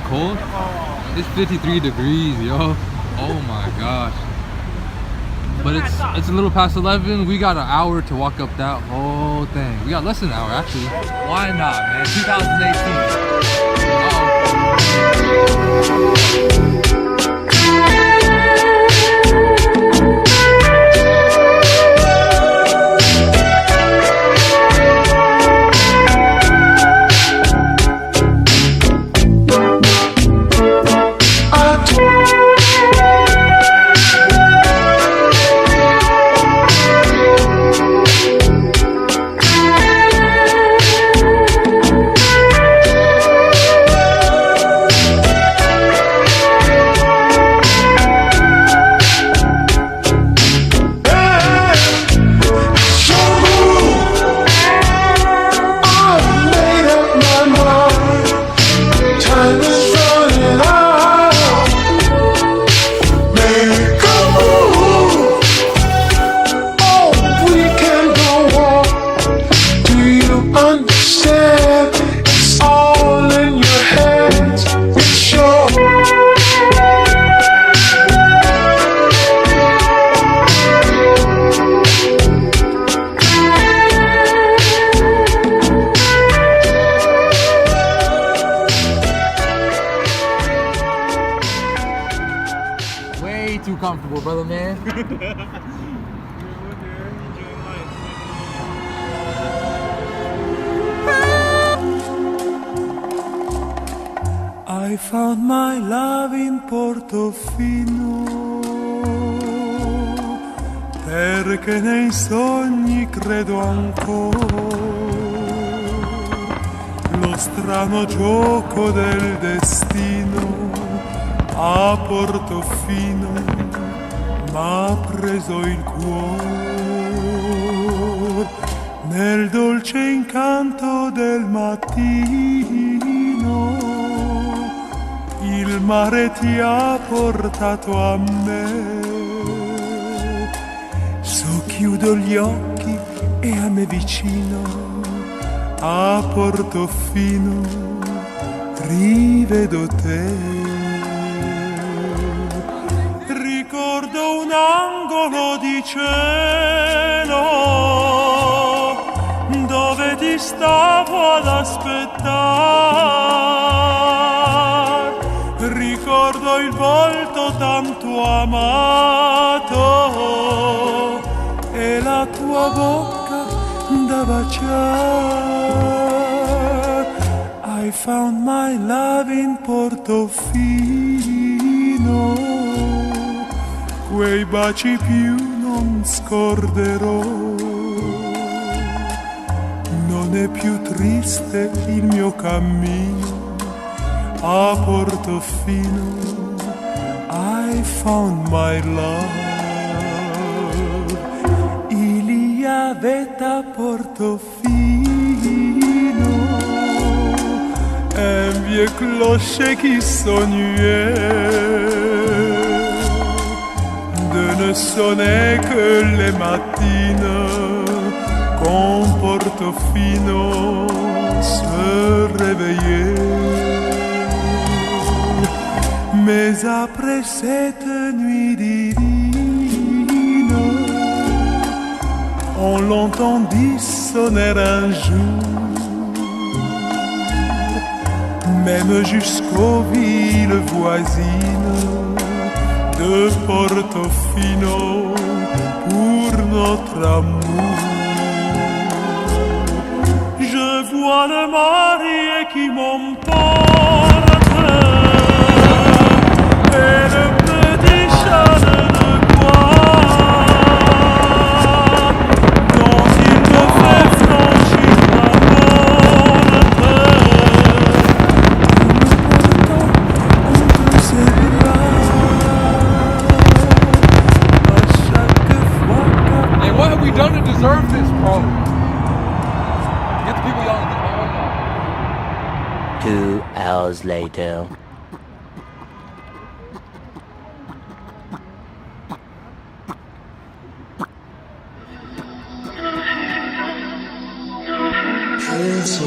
cold? It's 53 degrees, yo. Oh my gosh. But it's a little past 11. We got an hour to walk up that whole thing. We got less than an hour actually. Why not, man? 2018. Too comfortable, brother man. I found my love in Portofino, perché nei sogni credo ancora. Lo strano gioco del destino a Portofino m'ha preso il cuore nel dolce incanto del mattino. Il mare ti ha portato a me. Socchiudo gli occhi e a me vicino a Portofino rivedo te. Ricordo un angolo di cielo dove ti stavo ad aspettare. Ricordo il volto tanto amato e la tua bocca da baciare. I found my love in Portofino. Quei baci più non scorderò. Non è più triste il mio cammino a Portofino. I found my love. Il y avait à Portofino un vieux clocher qui sonnait. De ne sonner que les matines quand Portofino se réveillait. Mais après cette nuit divine, on l'entendit sonner un jour, même jusqu'aux villes voisines de Portofino pour notre amour. Je vois le marié qui m'emporte et le petit chalet de bois dont il me fait franchir la porte en me portant entre ses bras. What have we done to deserve this, bro? Get the people yelling. 2 hours later. It's